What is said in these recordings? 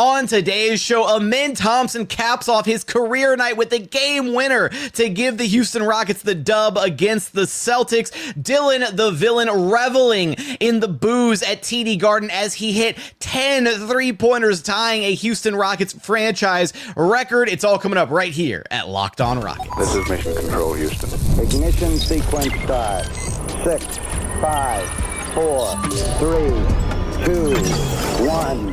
On today's show, Amen Thompson caps off his career night with the game winner to give the Houston Rockets the dub against the Celtics. Dillon, the villain, reveling in the booze at TD Garden as he hit 10 three-pointers, tying a Houston Rockets franchise record. It's all coming up right here at Locked On Rockets. This is Mission Control, Houston. Ignition sequence start. 6, 5, 4, 3, 2, 1.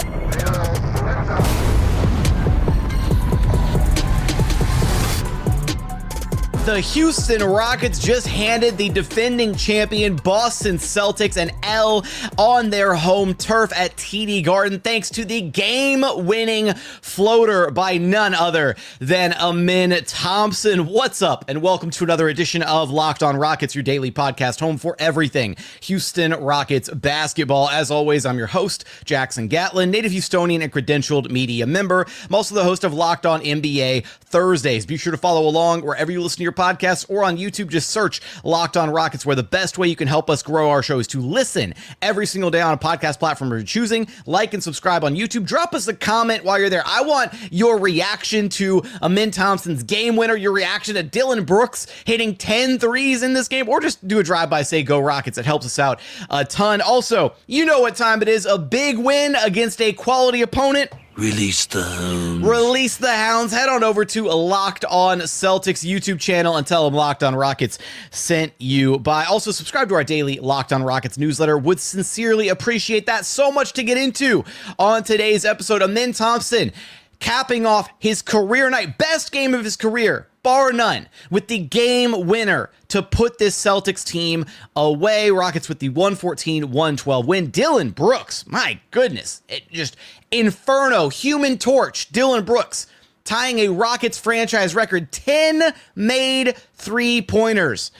The Houston Rockets just handed the defending champion Boston Celtics an L on their home turf at TD Garden thanks to the game-winning floater by none other than Amen Thompson. What's up, and welcome to another edition of Locked On Rockets, your daily podcast home for everything Houston Rockets basketball. As always, I'm your host, Jackson Gatlin, native Houstonian and credentialed media member. I'm also the host of Locked On NBA Thursdays. Be sure to follow along wherever you listen to your podcasts or on YouTube. Just search Locked On Rockets, where the best way you can help us grow our show is to listen every single day on a podcast platform you're choosing. Like and subscribe on YouTube. Drop us a comment while you're there. I want your reaction to Amen Thompson's game winner, your reaction to Dillon Brooks hitting 10 threes in this game, or just do a drive-by, say go Rockets. It helps us out a ton. Also, you know what time it is. A big win against a quality opponent. Release the hounds. Release the hounds. Head on over to Locked On Celtics YouTube channel and tell them Locked On Rockets sent you by. Also, subscribe to our daily Locked On Rockets newsletter. Would sincerely appreciate that. So much to get into on today's episode. Amen Thompson capping off his career night, best game of his career, bar none, with the game winner to put this Celtics team away. Rockets with the 114-112 win. Dillon Brooks, my goodness, it just inferno, human torch. Dillon Brooks tying a Rockets franchise record, 10 made three-pointers.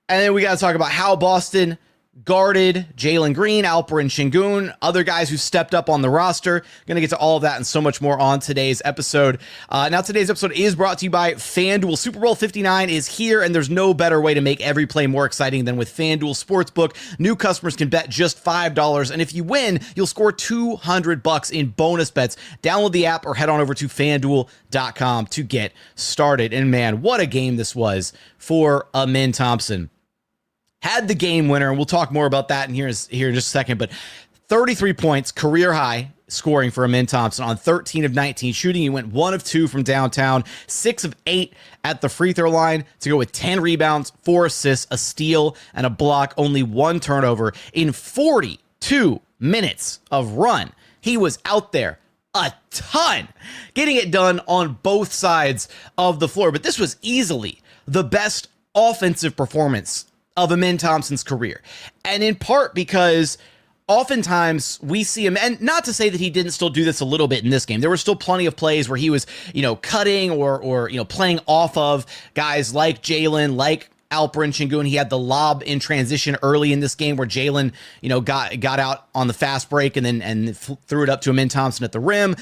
And then we got to talk about how Boston guarded Jalen Green, Alperen, Sengun, other guys who stepped up on the roster. Going to get to all of that and so much more on today's episode. Now, today's episode is brought to you by FanDuel. Super Bowl 59 is here, and there's no better way to make every play more exciting than with FanDuel Sportsbook. New customers can bet just $5, and if you win, you'll score $200 in bonus bets. Download the app or head on over to FanDuel.com to get started. And man, what a game this was for Amen Thompson. Had the game winner, and we'll talk more about that here in just a second, but 33 points, career high scoring for Amen Thompson on 13 of 19 shooting. He went 1 of 2 from downtown, 6 of 8 at the free throw line to go with 10 rebounds, 4 assists, a steal, and a block, only 1 turnover in 42 minutes of run. He was out there a ton, getting it done on both sides of the floor, but this was easily the best offensive performance of Amen Thompson's career. And in part because oftentimes we see him, and not to say that he didn't still do this a little bit in this game. There were still plenty of plays where he was, cutting or playing off of guys like Jalen, like Alperen Sengun. He had the lob in transition early in this game where Jalen, got out on the fast break and threw it up to Amen Thompson at the rim.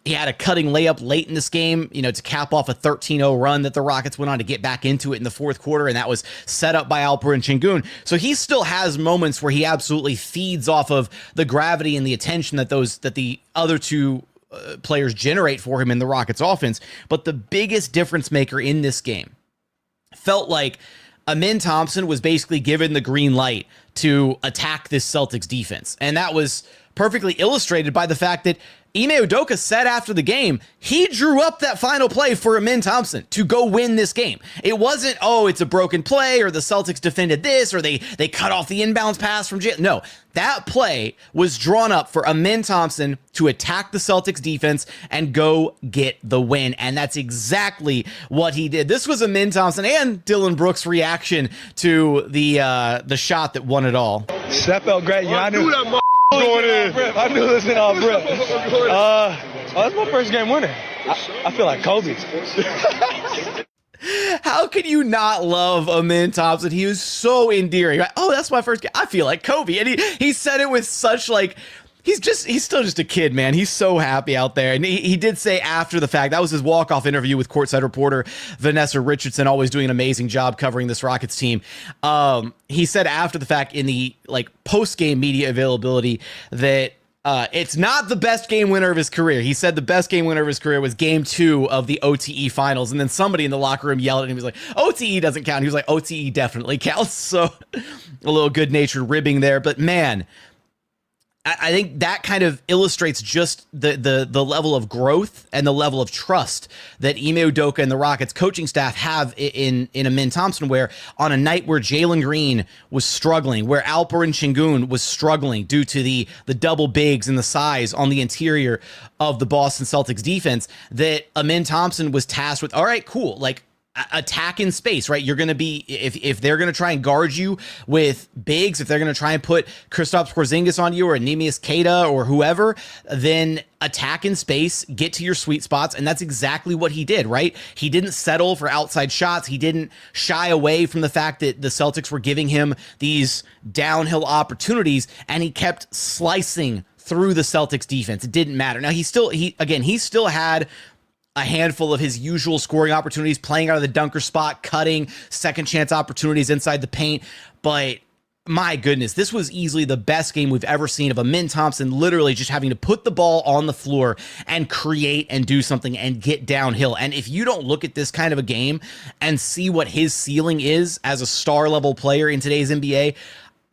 He had a cutting layup late in this game, to cap off a 13-0 run that the Rockets went on to get back into it in the fourth quarter, and that was set up by Alperen Sengun. So he still has moments where he absolutely feeds off of the gravity and the attention that the other two players generate for him in the Rockets offense. But the biggest difference maker in this game felt like Amen Thompson was basically given the green light to attack this Celtics defense, and that was perfectly illustrated by the fact that Ime Udoka said after the game, he drew up that final play for Amen Thompson to go win this game. It wasn't, it's a broken play, or the Celtics defended this, or they cut off the inbounds pass from Jalen. No, that play was drawn up for Amen Thompson to attack the Celtics defense and go get the win. And that's exactly what he did. This was Amen Thompson and Dillon Brooks' reaction to the shot that won it all. That felt great. I knew going in. I knew this in our breath. That's my first game winner. I feel like Kobe. How can you not love Amen Thompson? He was so endearing. Like, that's my first game. I feel like Kobe. And he said it with such he's still just a kid, man. He's so happy out there. And he did say after the fact, that was his walk-off interview with courtside reporter Vanessa Richardson, always doing an amazing job covering this Rockets team. He said after the fact in the post-game media availability that It's not the best game winner of his career. He said the best game winner of his career was game 2 of the OTE finals. And then somebody in the locker room yelled at him. He was like, OTE doesn't count. He was like, OTE definitely counts. So a little good-natured ribbing there. But man, I think that kind of illustrates just the level of growth and the level of trust that Ime Udoka and the Rockets coaching staff have in Amen Thompson, where on a night where Jalen Green was struggling, where Alperen Sengun was struggling due to the double bigs and the size on the interior of the Boston Celtics defense, that Amen Thompson was tasked with, all right, cool, like, attack in space, right? You're going to be, if they're going to try and guard you with bigs, if they're going to try and put Kristaps Porzingis on you or Neemias Queta or whoever, then attack in space, get to your sweet spots. And that's exactly what he did, right? He didn't settle for outside shots. He didn't shy away from the fact that the Celtics were giving him these downhill opportunities, and he kept slicing through the Celtics defense. It didn't matter. Now he still had a handful of his usual scoring opportunities, playing out of the dunker spot, cutting, second chance opportunities inside the paint. But my goodness, this was easily the best game we've ever seen of Amen Thompson literally just having to put the ball on the floor and create and do something and get downhill. And if you don't look at this kind of a game and see what his ceiling is as a star level player in today's NBA,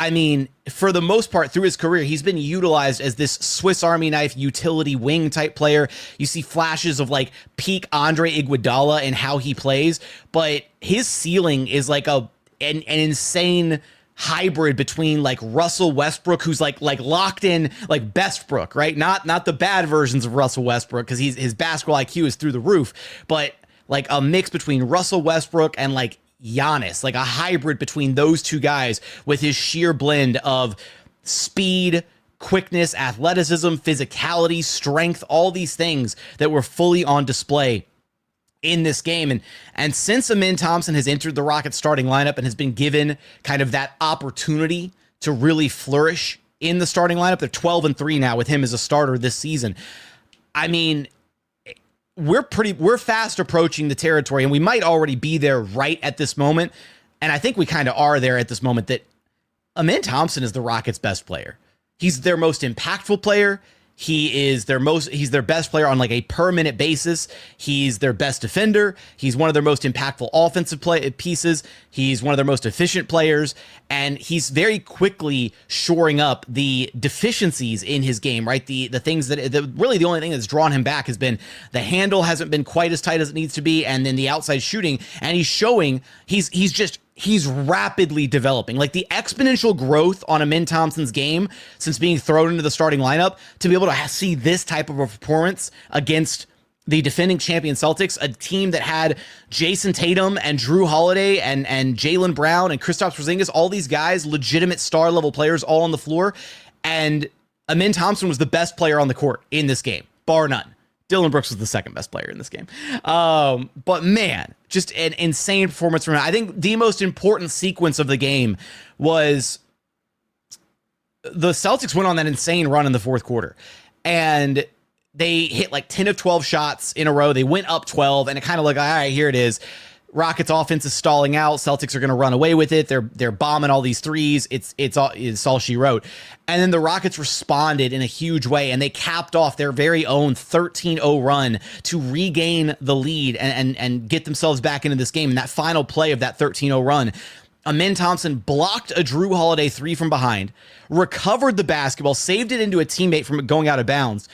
I mean, for the most part through his career, he's been utilized as this Swiss Army knife utility wing type player. You see flashes of like peak Andre Iguodala and how he plays, but his ceiling is like an insane hybrid between like Russell Westbrook, who's like locked in like Bestbrook, right? Not the bad versions of Russell Westbrook, because his basketball IQ is through the roof, but like a mix between Russell Westbrook and like Giannis, like a hybrid between those two guys with his sheer blend of speed, quickness, athleticism, physicality, strength, all these things that were fully on display in this game. And since Amen Thompson has entered the Rockets starting lineup and has been given kind of that opportunity to really flourish in the starting lineup, they're 12-3 now with him as a starter this season. I mean, we're fast approaching the territory, and we might already be there right at this moment. And I think we kind of are there at this moment, that Amen Thompson is the Rockets' best player. He's their most impactful player. He's their best player on like a per minute basis. He's their best defender. He's one of their most impactful offensive pieces. He's one of their most efficient players, and he's very quickly shoring up the deficiencies in his game, right? The things that really the only thing that's drawn him back has been the handle hasn't been quite as tight as it needs to be, and then the outside shooting, and he's showing he's rapidly developing. Like the exponential growth on Amen Thompson's game since being thrown into the starting lineup, to be able to see this type of a performance against the defending champion Celtics, a team that had Jayson Tatum and Drew Holiday and Jaylen Brown and Kristaps Porzingis, all these guys, legitimate star level players all on the floor. And Amen Thompson was the best player on the court in this game, bar none. Dillon Brooks was the second best player in this game. But man, just an insane performance from him. I think the most important sequence of the game was the Celtics went on that insane run in the fourth quarter, and they hit like 10 of 12 shots in a row. They went up 12, and it kind of like, all right, here it is. Rockets offense is stalling out. Celtics are going to run away with it. They're bombing all these threes. It's all she wrote. And then the Rockets responded in a huge way, and they capped off their very own 13-0 run to regain the lead and get themselves back into this game. And that final play of that 13-0 run, Amen Thompson blocked a Drew Holiday three from behind, recovered the basketball, saved it into a teammate from going out of bounds.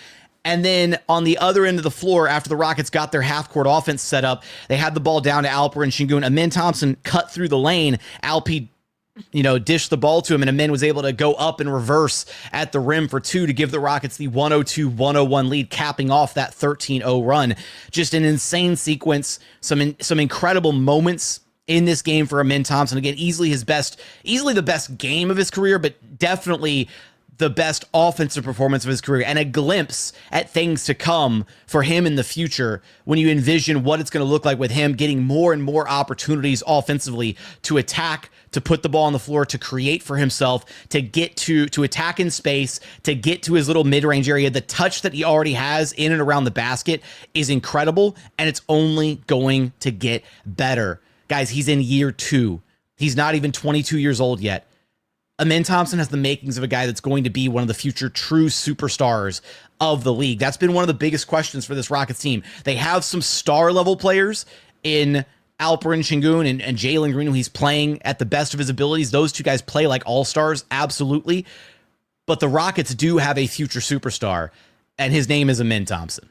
And then on the other end of the floor, after the Rockets got their half-court offense set up, they had the ball down to Alperen Sengun. Amen Thompson cut through the lane. Alp, dished the ball to him, and Amen was able to go up and reverse at the rim for two to give the Rockets the 102-101 lead, capping off that 13-0 run. Just an insane sequence, some incredible moments in this game for Amen Thompson. Again, easily the best game of his career, but definitely the best offensive performance of his career, and a glimpse at things to come for him in the future when you envision what it's going to look like with him getting more and more opportunities offensively to attack, to put the ball on the floor, to create for himself, to get to attack in space, to get to his little mid-range area. The touch that he already has in and around the basket is incredible, and it's only going to get better. Guys, he's in year 2. He's not even 22 years old yet. Amen Thompson has the makings of a guy that's going to be one of the future true superstars of the league. That's been one of the biggest questions for this Rockets team. They have some star level players in Alperen Sengun and Jalen Green, when he's playing at the best of his abilities. Those two guys play like all-stars, absolutely. But the Rockets do have a future superstar, and his name is Amen Thompson.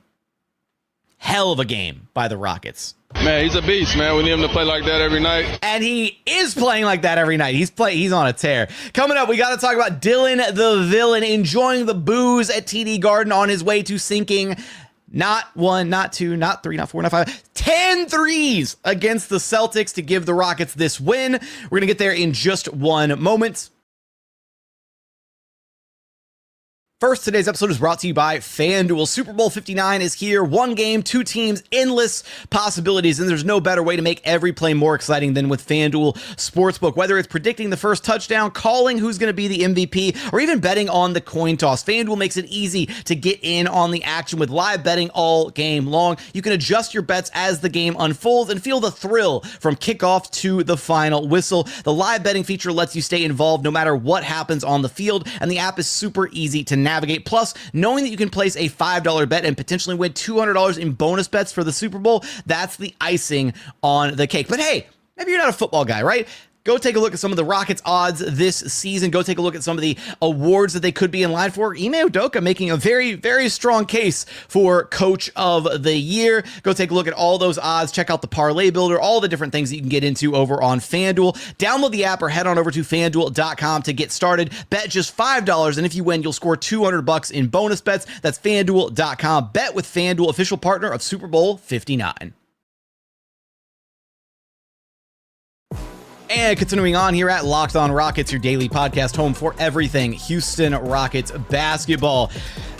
Hell of a game by the Rockets. Man, he's a beast, man. We need him to play like that every night. And he is playing like that every night. He's on a tear. Coming up, we got to talk about Dillon the Villain enjoying the booze at TD Garden on his way to sinking not 1, not 2, not 3, not 4, not 5, 10 threes against the Celtics to give the Rockets this win. We're going to get there in just one moment. First, today's episode is brought to you by FanDuel. Super Bowl 59 is here. One game, two teams, endless possibilities, and there's no better way to make every play more exciting than with FanDuel Sportsbook. Whether it's predicting the first touchdown, calling who's going to be the MVP, or even betting on the coin toss, FanDuel makes it easy to get in on the action with live betting all game long. You can adjust your bets as the game unfolds and feel the thrill from kickoff to the final whistle. The live betting feature lets you stay involved no matter what happens on the field, and the app is super easy to navigate. Plus, knowing that you can place a $5 bet and potentially win $200 in bonus bets for the Super Bowl, that's the icing on the cake. But hey, maybe you're not a football guy, right? Go take a look at some of the Rockets odds this season. Go take a look at some of the awards that they could be in line for. Ime Udoka making a very, very strong case for Coach of the Year. Go take a look at all those odds. Check out the Parlay Builder, all the different things that you can get into over on FanDuel. Download the app or head on over to FanDuel.com to get started. Bet just $5, and if you win, you'll score $200 in bonus bets. That's FanDuel.com. Bet with FanDuel, official partner of Super Bowl 59. And continuing on here at Locked On Rockets, your daily podcast home for everything Houston Rockets basketball.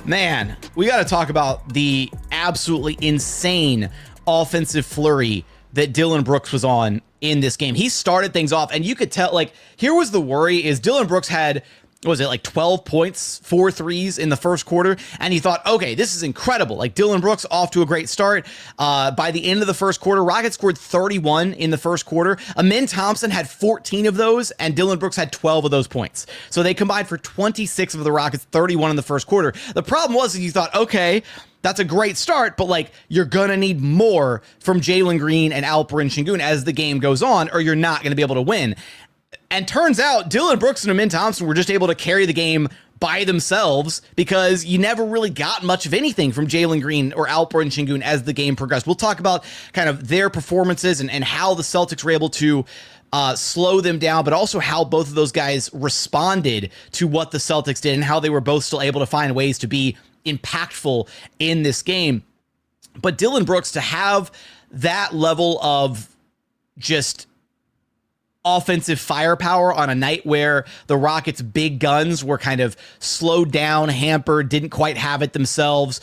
Man, we got to talk about the absolutely insane offensive flurry that Dillon Brooks was on in this game. He started things off, and you could tell, like, here was the worry is Dillon Brooks had, what was it, like 12 points, 4 threes in the first quarter, and he thought, okay, this is incredible. Like, Dillon Brooks off to a great start. By the end of the first quarter, Rockets scored 31 in the first quarter. Amen Thompson had 14 of those, and Dillon Brooks had 12 of those points. So they combined for 26 of the Rockets, 31 in the first quarter. The problem was that you thought, okay, that's a great start, but like you're going to need more from Jalen Green and Alperen Sengun as the game goes on, or you're not going to be able to win. And turns out Dillon Brooks and Amen Thompson were just able to carry the game by themselves because you never really got much of anything from Jalen Green or Alperen Sengun as the game progressed. We'll talk about kind of their performances and how the Celtics were able to slow them down, but also how both of those guys responded to what the Celtics did and how they were both still able to find ways to be impactful in this game. But Dillon Brooks, to have that level of just offensive firepower on a night where the Rockets' big guns were kind of slowed down, hampered, didn't quite have it themselves,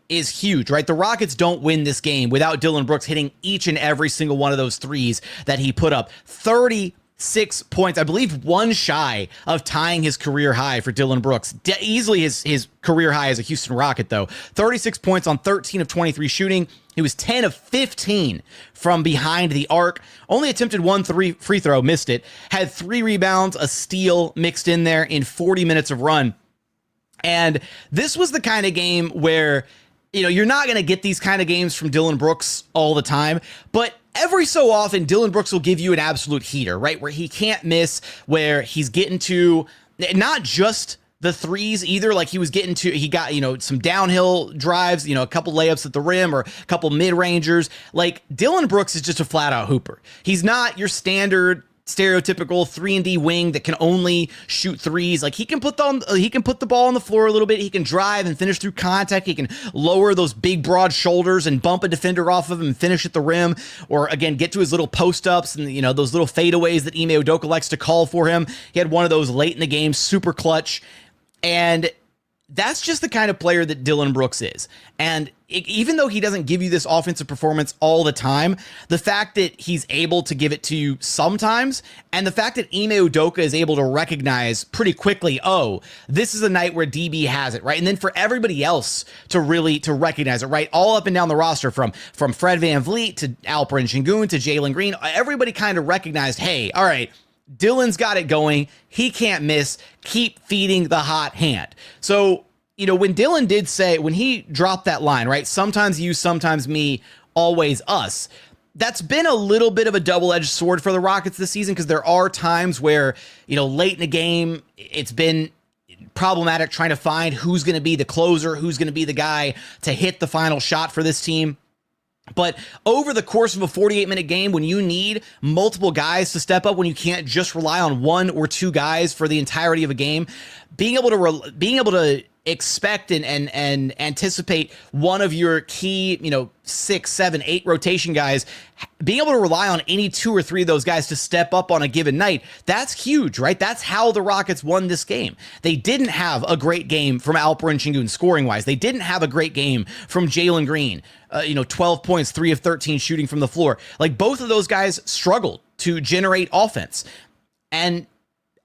is huge, right? The Rockets don't win this game without Dillon Brooks hitting each and every single one of those threes that he put up. 36 points, I believe one shy of tying his career high for Dillon Brooks. Easily his career high as a Houston Rocket, though. 36 points on 13 of 23 shooting. He was 10 of 15 from behind the arc. Only attempted one free throw, missed it. Had 3 rebounds, a steal mixed in there in 40 minutes of run. And this was the kind of game where, you know, you're not going to get these kind of games from Dillon Brooks all the time, but every so often Dillon Brooks will give you an absolute heater, right? Where he can't miss, where he's getting to not just the threes either. Like he got, you know, some downhill drives, you know, a couple layups at the rim or a couple mid-rangers. Like Dillon Brooks is just a flat out hooper. He's not your standard stereotypical 3-and-D wing that can only shoot threes. Like he can put the ball on the floor a little bit. He can drive and finish through contact. He can lower those big broad shoulders and bump a defender off of him and finish at the rim, or again get to his little post ups and, you know, those little fadeaways that Ime Udoka likes to call for him. He had one of those late in the game, super clutch. And that's just the kind of player that Dillon Brooks is. And even though he doesn't give you this offensive performance all the time, the fact that he's able to give it to you sometimes, and the fact that Ime Udoka is able to recognize pretty quickly, oh, this is a night where DB has it, right? And then for everybody else to recognize it, right? All up and down the roster, from Fred VanVleet to Alperen Sengun to Jalen Green, everybody kind of recognized, hey, all right, Dillon's got it going. He can't miss. Keep feeding the hot hand. So, when Dillon did say, when he dropped that line, right? Sometimes you, sometimes me, always us. That's been a little bit of a double-edged sword for the Rockets this season, because there are times where, late in the game, it's been problematic trying to find who's going to be the closer, who's going to be the guy to hit the final shot for this team. But over the course of a 48-minute game, when you need multiple guys to step up, when you can't just rely on one or two guys for the entirety of a game, being able to expect and anticipate one of your key, 6, 7, 8 rotation guys, being able to rely on any 2 or 3 of those guys to step up on a given night, that's huge, right? That's how the Rockets won this game. They didn't have a great game from Alperen Sengun scoring wise. They didn't have a great game from Jalen Green, 12 points, 3 of 13 shooting from the floor. Like, both of those guys struggled to generate offense. And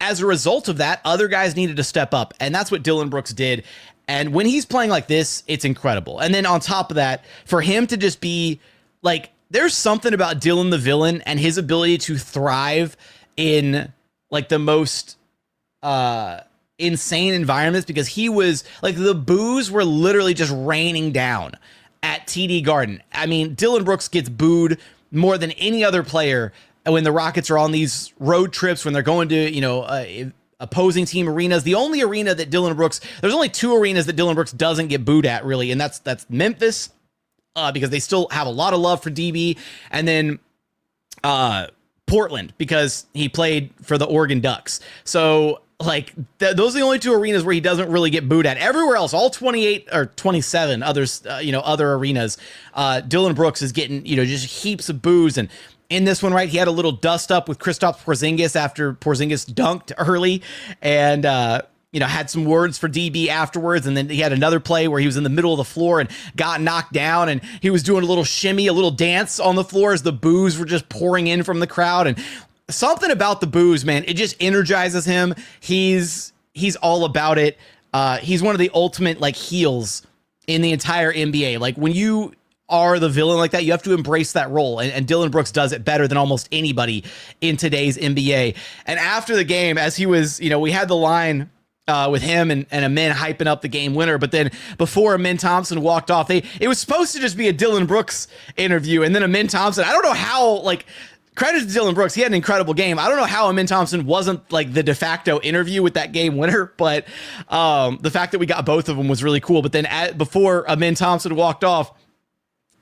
as a result of that, other guys needed to step up, and that's what Dillon Brooks did. And when he's playing like this, it's incredible. And then on top of that, for him to just be like, there's something about Dillon the villain and his ability to thrive in like the most insane environments, because he was like, the boos were literally just raining down at TD Garden. I mean, Dillon Brooks gets booed more than any other player when the Rockets are on these road trips, when they're going to, opposing team arenas. The only arena that Dillon Brooks, there's only 2 arenas that Dillon Brooks doesn't get booed at, really, and that's Memphis, because they still have a lot of love for DB, and then Portland, because he played for the Oregon Ducks. So, like, those are the only 2 arenas where he doesn't really get booed at. Everywhere else, all 28 or 27 others, other arenas, Dillon Brooks is getting, just heaps of boos. And in this one, right, he had a little dust up with Kristaps Porzingis after Porzingis dunked early, and had some words for DB afterwards. And then he had another play where he was in the middle of the floor and got knocked down, and he was doing a little shimmy, a little dance on the floor as the boos were just pouring in from the crowd. And something about the boos, man, it just energizes him. He's all about it. He's one of the ultimate like heels in the entire NBA. Like, when you are the villain like that, you have to embrace that role, and Dillon Brooks does it better than almost anybody in today's NBA. And after the game, as he was, we had the line with him and Amen hyping up the game winner, but then before Amen Thompson walked off, it was supposed to just be a Dillon Brooks interview, and then Amen Thompson, I don't know how, like, credit to Dillon Brooks, he had an incredible game. I don't know how Amen Thompson wasn't like the de facto interview with that game winner, but the fact that we got both of them was really cool. But then before Amen Thompson walked off,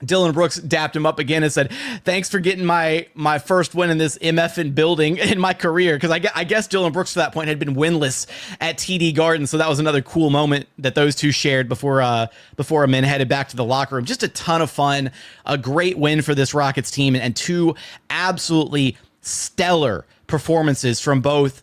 Dillon Brooks dapped him up again and said, "Thanks for getting my first win in this MFN building in my career." Because I guess Dillon Brooks to that point had been winless at TD Garden, so that was another cool moment that those two shared before Amen headed back to the locker room. Just a ton of fun, a great win for this Rockets team, and 2 absolutely stellar performances from both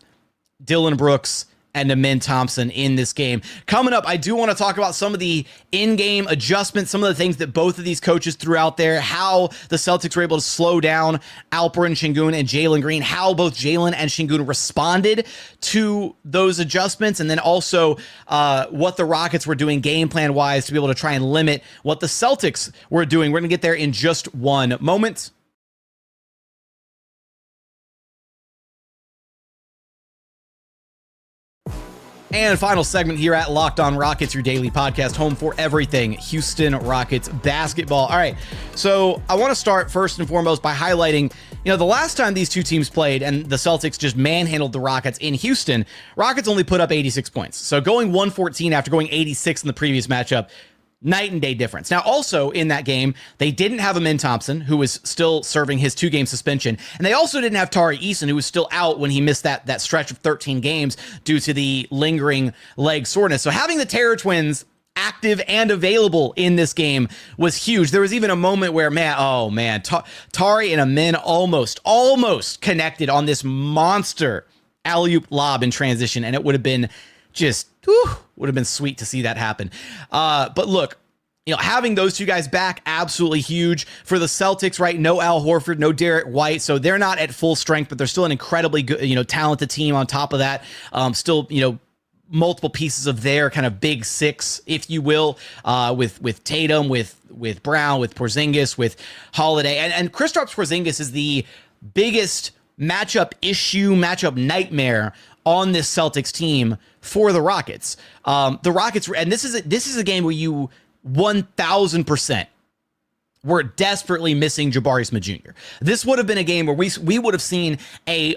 Dillon Brooks and Amen Thompson in this game. Coming up, I do want to talk about some of the in-game adjustments, some of the things that both of these coaches threw out there, how the Celtics were able to slow down Alperen Sengun and Jalen Green, how both Jalen and Sengun responded to those adjustments, and then also what the Rockets were doing game plan-wise to be able to try and limit what the Celtics were doing. We're going to get there in just one moment. And final segment here at Locked On Rockets, your daily podcast, home for everything Houston Rockets basketball. All right, so I want to start first and foremost by highlighting, the last time these two teams played and the Celtics just manhandled the Rockets in Houston, Rockets only put up 86 points. So going 114 after going 86 in the previous matchup, night and day difference. Now, also in that game, they didn't have Amen Thompson, who was still serving his 2-game suspension. And they also didn't have Tari Eason, who was still out when he missed that stretch of 13 games due to the lingering leg soreness. So having the Terror Twins active and available in this game was huge. There was even a moment where, Tari and Amen almost connected on this monster alley-oop lob in transition, and it would have been would have been sweet to see that happen. But look, having those two guys back, absolutely huge for the Celtics, right? No Al Horford, no Derek White. So they're not at full strength, but they're still an incredibly good, talented team on top of that. Still, multiple pieces of their kind of big six, if you will, with Tatum, with Brown, with Porzingis, with Holiday. And Kristaps Porzingis is the biggest matchup nightmare on this Celtics team for the Rockets. The Rockets, and this is a game where you 1,000% were desperately missing Jabari Smith Jr. This would have been a game where we would have seen a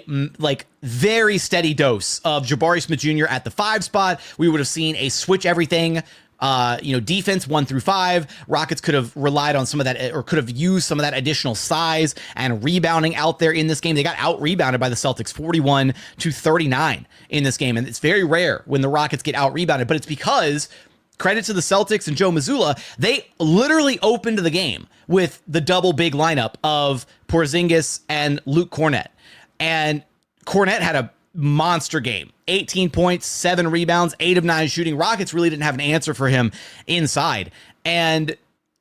very steady dose of Jabari Smith Jr. at the 5 spot. We would have seen a switch everything. Defense 1 through 5. Rockets could have relied on some of that, or could have used some of that additional size and rebounding out there in this game. They got out rebounded by the Celtics 41-39 in this game. And it's very rare when the Rockets get out rebounded, but it's because, credit to the Celtics and Joe Mazzulla, they literally opened the game with the double big lineup of Porzingis and Luke Kornet. And Kornet had a monster game. 18 points, 7 rebounds, 8 of 9 shooting. Rockets really didn't have an answer for him inside. And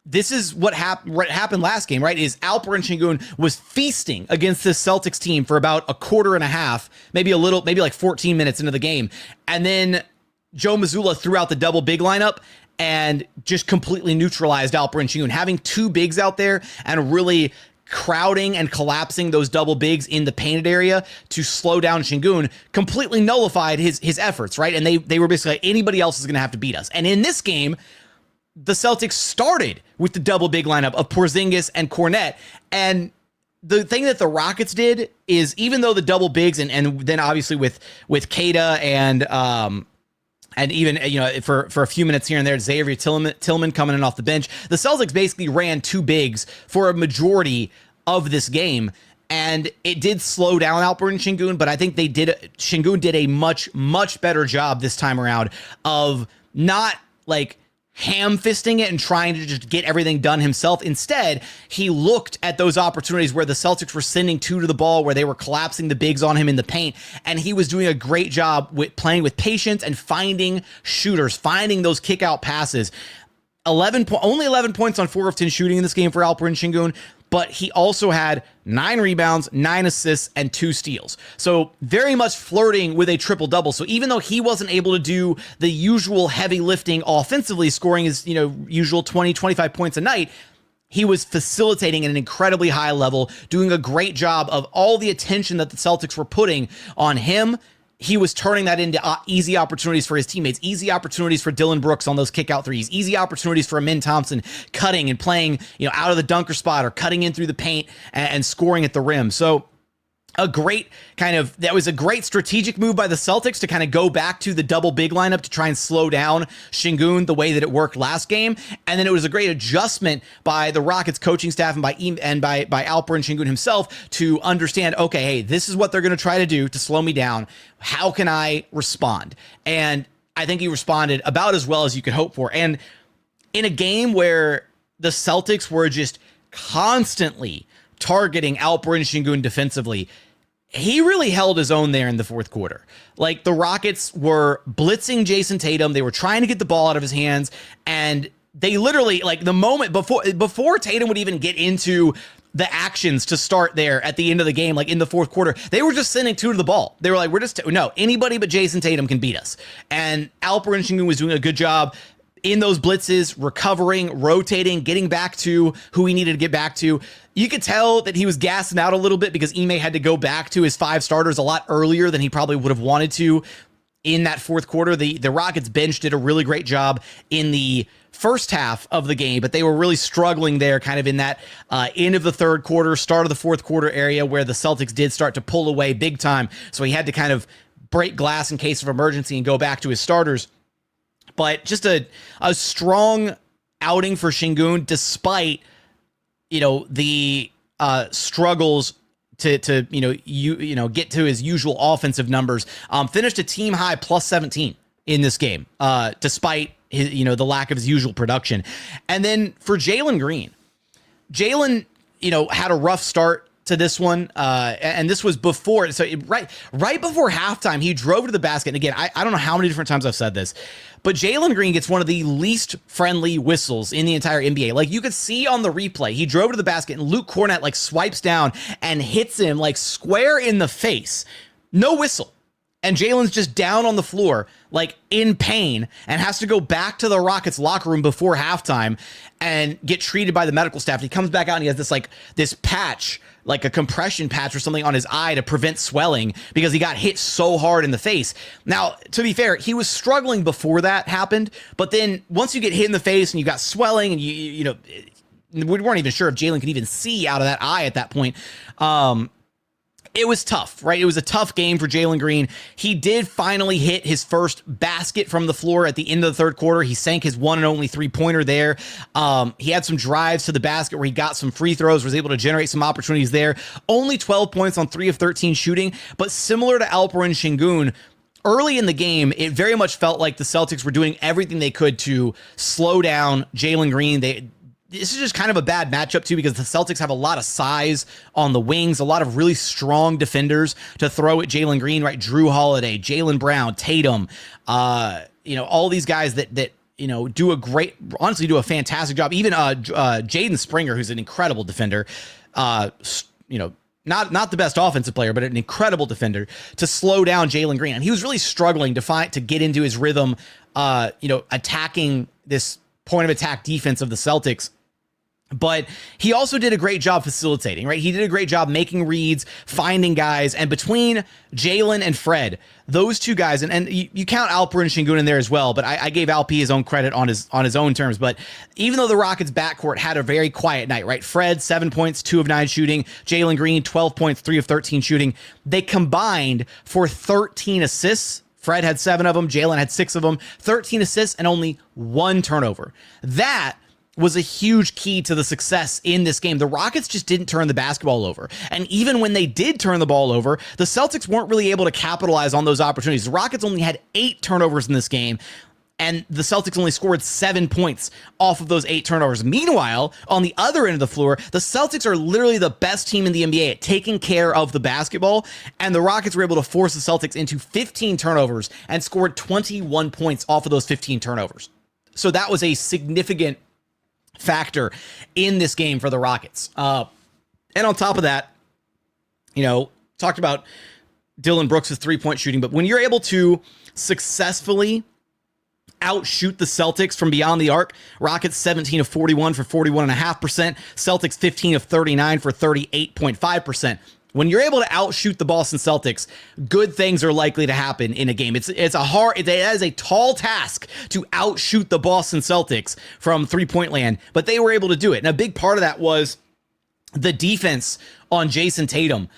this is what happened last game, right? Is Alperen Sengun was feasting against this Celtics team for about a quarter and a half, maybe like 14 minutes into the game. And then Joe Mazzulla threw out the double big lineup and just completely neutralized Alperen Sengun. Having 2 bigs out there and really crowding and collapsing those double bigs in the painted area to slow down Sengun completely nullified his efforts, right? And they were basically like, anybody else is going to have to beat us. And in this game, the Celtics started with the double big lineup of Porzingis and Kornet. And the thing that the Rockets did is, even though the double bigs and then obviously with Kata and even, for a few minutes here and there, Xavier Tillman coming in off the bench, the Celtics basically ran 2 bigs for a majority of this game. And it did slow down Alperen Sengun, but I think Sengun did a much, much better job this time around of not ham-fisting it and trying to just get everything done himself. Instead, he looked at those opportunities where the Celtics were sending 2 to the ball, where they were collapsing the bigs on him in the paint, and he was doing a great job with playing with patience and finding shooters, finding those kick-out passes. Only 11 points on 4 of 10 shooting in this game for Alperen Sengun, but he also had 9 rebounds, 9 assists, and 2 steals. So very much flirting with a triple-double. So even though he wasn't able to do the usual heavy lifting offensively, scoring his usual 20, 25 points a night, he was facilitating at an incredibly high level, doing a great job of all the attention that the Celtics were putting on him. He was turning that into easy opportunities for his teammates, easy opportunities for Dillon Brooks on those kick-out threes, easy opportunities for Amen Thompson cutting and playing, out of the dunker spot or cutting in through the paint and scoring at the rim. So that was a great strategic move by the Celtics to kind of go back to the double big lineup to try and slow down Sengun the way that it worked last game. And then it was a great adjustment by the Rockets coaching staff and by Alperen Sengun himself to understand, okay, hey, this is what they're going to try to do to slow me down. How can I respond? And I think he responded about as well as you could hope for. And in a game where the Celtics were just constantly targeting Alperen Sengun defensively, he really held his own there in the fourth quarter. The Rockets were blitzing Jayson Tatum. They were trying to get the ball out of his hands, and they literally, the moment before Tatum would even get into the actions to start there at the end of the game, in the fourth quarter, they were just sending 2 to the ball. They were like, anybody but Jayson Tatum can beat us. And Alperen Sengun was doing a good job in those blitzes, recovering, rotating, getting back to who he needed to get back to. You could tell that he was gassing out a little bit because Ime had to go back to his 5 starters a lot earlier than he probably would have wanted to in that fourth quarter. The Rockets bench did a really great job in the first half of the game, but they were really struggling there kind of in that end of the third quarter, start of the fourth quarter area where the Celtics did start to pull away big time. So he had to kind of break glass in case of emergency and go back to his starters. But just a strong outing for Sengun, despite the struggles to get to his usual offensive numbers. Finished a team high plus 17 in this game, despite his the lack of his usual production. And then for Jalen Green, had a rough start to this one, and this was before. So right before halftime, he drove to the basket. And again, I don't know how many different times I've said this, but Jalen Green gets one of the least friendly whistles in the entire NBA. You could see on the replay, he drove to the basket and Luke Kornet swipes down and hits him square in the face. No whistle. And Jalen's just down on the floor, like in pain, and has to go back to the Rockets locker room before halftime and get treated by the medical staff. And he comes back out and he has this patch, like a compression patch or something on his eye to prevent swelling because he got hit so hard in the face. Now, to be fair, he was struggling before that happened, but then once you get hit in the face and you got swelling and you know, we weren't even sure if Jalen could even see out of that eye at that point. It was tough, right? It was a tough game for Jalen Green. He did finally hit his first basket from the floor at the end of the third quarter. He sank his one and only three-pointer there. He had some drives to the basket where he got some free throws, was able to generate some opportunities there. Only 12 points on 3 of 13 shooting, but similar to Alperen Sengun, early in the game, it very much felt like the Celtics were doing everything they could to slow down Jalen Green. This is just kind of a bad matchup too, because the Celtics have a lot of size on the wings, a lot of really strong defenders to throw at Jalen Green, right? Drew Holiday, Jaylen Brown, Tatum, all these guys that do a fantastic job. Even Jaden Springer, who's an incredible defender, not the best offensive player, but an incredible defender to slow down Jalen Green. And he was really struggling to get into his rhythm, attacking this point of attack defense of the Celtics. But he also did a great job facilitating, right? He did a great job making reads, finding guys, and between Jalen and Fred, those two guys, and you count Alperen Sengun in there as well, but I gave Alp his own credit on his own terms. But even though the Rockets backcourt had a very quiet night, right? Fred, 7 points, 2 of 9 shooting. Jalen Green, 12 points, 3 of 13 shooting. They combined for 13 assists. Fred had 7 of them. Jalen had 6 of them. 13 assists and only 1 turnover. That was a huge key to the success in this game. The Rockets just didn't turn the basketball over. And even when they did turn the ball over, the Celtics weren't really able to capitalize on those opportunities. The Rockets only had 8 turnovers in this game, and the Celtics only scored 7 points off of those 8 turnovers. Meanwhile, on the other end of the floor, the Celtics are literally the best team in the NBA at taking care of the basketball, and the Rockets were able to force the Celtics into 15 turnovers and scored 21 points off of those 15 turnovers. So that was a significant factor in this game for the Rockets. And on top of that, talked about Dillon Brooks' 3-point shooting, but when you're able to successfully outshoot the Celtics from beyond the arc, Rockets 17 of 41 for 41.5%, Celtics 15 of 39 for 38.5%. When you're able to outshoot the Boston Celtics, good things are likely to happen in a game. It is a tall task to outshoot the Boston Celtics from three-point land, but they were able to do it. And a big part of that was the defense on Jayson Tatum.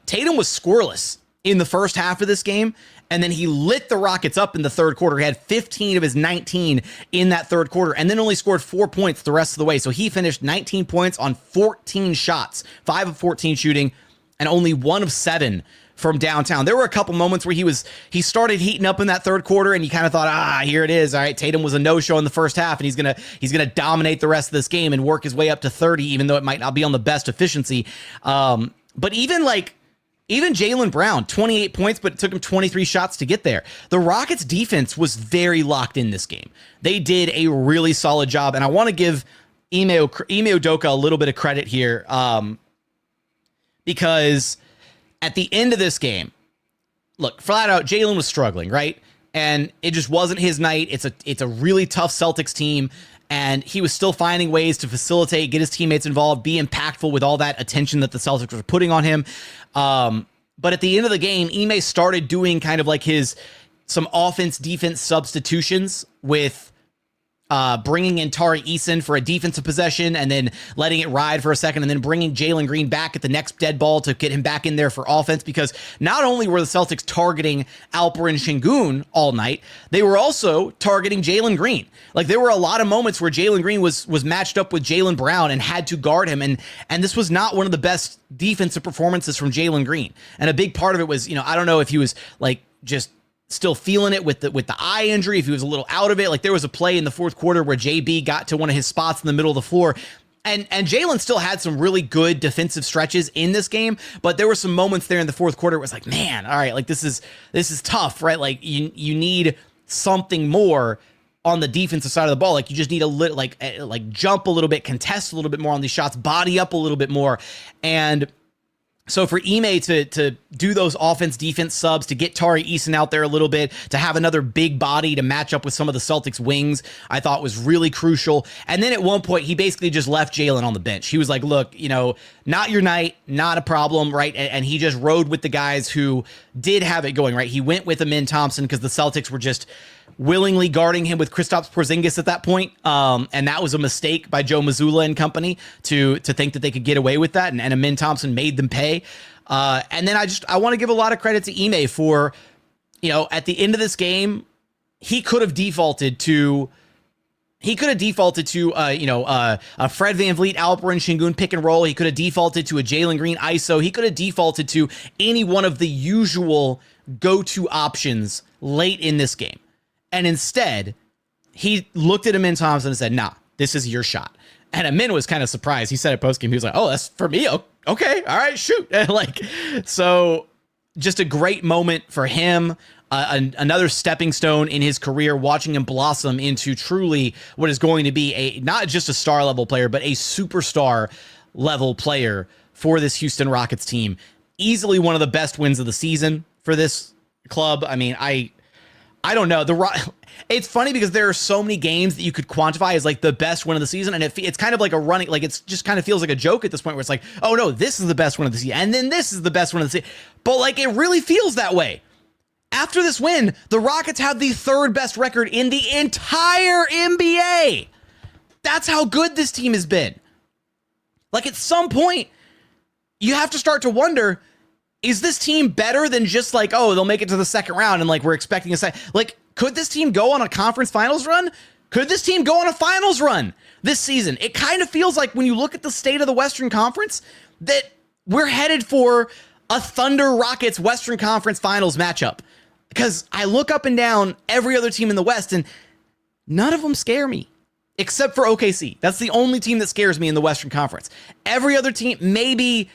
Tatum was scoreless in the first half of this game, and then he lit the Rockets up in the third quarter. He had 15 of his 19 in that third quarter, and then only scored 4 points the rest of the way. So he finished 19 points on 14 shots, 5 of 14 shooting, and only 1 of 7 from downtown. There were a couple moments where he started heating up in that third quarter, and you kind of thought, here it is. All right, Tatum was a no-show in the first half, and he's gonna dominate the rest of this game and work his way up to 30, even though it might not be on the best efficiency. But even Jaylen Brown, 28 points, but it took him 23 shots to get there. The Rockets defense was very locked in this game. They did a really solid job, and I want to give Ime Udoka a little bit of credit here. Because at the end of this game, look, flat out, Jalen was struggling, right? And it just wasn't his night. It's a really tough Celtics team, and he was still finding ways to facilitate, get his teammates involved, be impactful with all that attention that the Celtics were putting on him. But at the end of the game, Ime started doing kind of like some offense-defense substitutions with bringing in Tari Eason for a defensive possession and then letting it ride for a second and then bringing Jalen Green back at the next dead ball to get him back in there for offense, because not only were the Celtics targeting Alperen Sengun all night, they were also targeting Jalen Green. Like, there were a lot of moments where Jalen Green was matched up with Jaylen Brown and had to guard him, and this was not one of the best defensive performances from Jalen Green. And a big part of it was, I don't know if he was like just still feeling it with the eye injury, if he was a little out of it. Like, there was a play in the fourth quarter where JB got to one of his spots in the middle of the floor, and Jalen still had some really good defensive stretches in this game, but there were some moments there in the fourth quarter where it was like, man, all right, like this is tough, right? Like, you need something more on the defensive side of the ball. Like, you just need a little, like jump a little bit, contest a little bit more on these shots, body up a little bit more. And So for Ime to do those offense-defense subs, to get Tari Eason out there a little bit, to have another big body to match up with some of the Celtics wings, I thought was really crucial. And then at one point, he basically just left Jalen on the bench. He was like, look, not your night, not a problem, right? And he just rode with the guys who did have it going, right? He went with Amen Thompson because the Celtics were just willingly guarding him with Kristaps Porzingis at that point. And that was a mistake by Joe Mazzulla and company to think that they could get away with that. And Amen Thompson made them pay. And then I want to give a lot of credit to Ime for, at the end of this game, he could have defaulted to a Fred VanVleet, Alperen, Sengun pick and roll. He could have defaulted to a Jalen Green ISO. He could have defaulted to any one of the usual go-to options late in this game. And instead, he looked at Amen Thompson and said, nah, this is your shot. And Amen was kind of surprised. He said at postgame, he was like, oh, that's for me? Okay, all right, shoot. So just a great moment for him. Another stepping stone in his career, watching him blossom into truly what is going to be not just a star level player, but a superstar level player for this Houston Rockets team. Easily one of the best wins of the season for this club. I mean, I don't know. It's funny because there are so many games that you could quantify as like the best win of the season, and it's kind of like a running, like it's just kind of feels like a joke at this point where it's like, oh no, this is the best win of the season, and then this is the best win of the season. But like it really feels that way. After this win, the Rockets have the third best record in the entire NBA. That's how good this team has been. Like at some point, you have to start to wonder, is this team better than just like, oh, they'll make it to the second round and like we're expecting a second? Like, could this team go on a conference finals run? Could this team go on a finals run this season? It kind of feels like when you look at the state of the Western Conference that we're headed for a Thunder Rockets Western Conference Finals matchup. Because I look up and down every other team in the West and none of them scare me. Except for OKC. That's the only team that scares me in the Western Conference. Every other team, maybe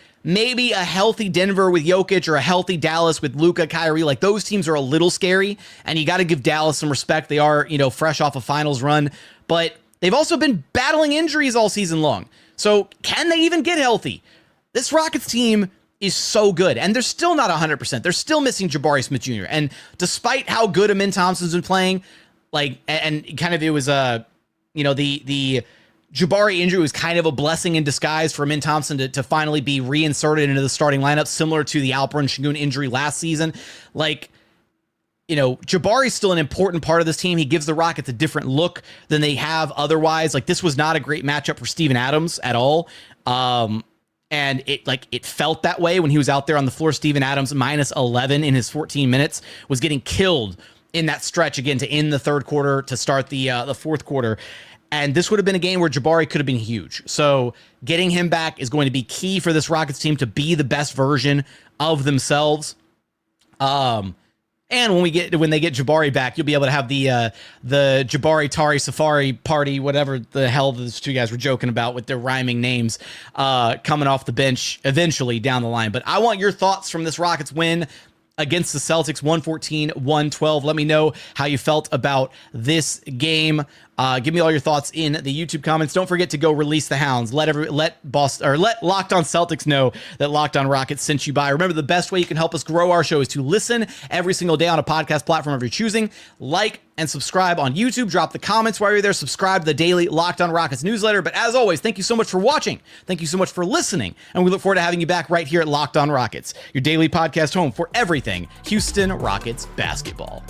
a healthy Denver with Jokic or a healthy Dallas with Luka, Kyrie, like those teams are a little scary, and you got to give Dallas some respect. They are, fresh off a finals run, but they've also been battling injuries all season long. So can they even get healthy? This Rockets team is so good, and they're still not 100%. They're still missing Jabari Smith Jr. And despite how good Amen Thompson's been playing, and kind of it was the Jabari injury was kind of a blessing in disguise for Amen Thompson to finally be reinserted into the starting lineup, similar to the Alperen Sengun injury last season. Jabari's still an important part of this team. He gives the Rockets a different look than they have otherwise. Like, this was not a great matchup for Steven Adams at all. And it felt that way when he was out there on the floor. Steven Adams, minus 11 in his 14 minutes, was getting killed in that stretch again to end the third quarter, to start the fourth quarter. And this would have been a game where Jabari could have been huge. So getting him back is going to be key for this Rockets team to be the best version of themselves. And when they get Jabari back, you'll be able to have the Jabari Tari Safari party, whatever the hell those two guys were joking about with their rhyming names, coming off the bench eventually down the line. But I want your thoughts from this Rockets win against the Celtics, 114-112. Let me know how you felt about this game. Give me all your thoughts in the YouTube comments. Don't forget to go release the hounds. Let Locked On Celtics know that Locked On Rockets sent you by. Remember, the best way you can help us grow our show is to listen every single day on a podcast platform of your choosing. Like and subscribe on YouTube. Drop the comments while you're there. Subscribe to the daily Locked On Rockets newsletter. But as always, thank you so much for watching. Thank you so much for listening. And we look forward to having you back right here at Locked On Rockets, your daily podcast home for everything Houston Rockets basketball.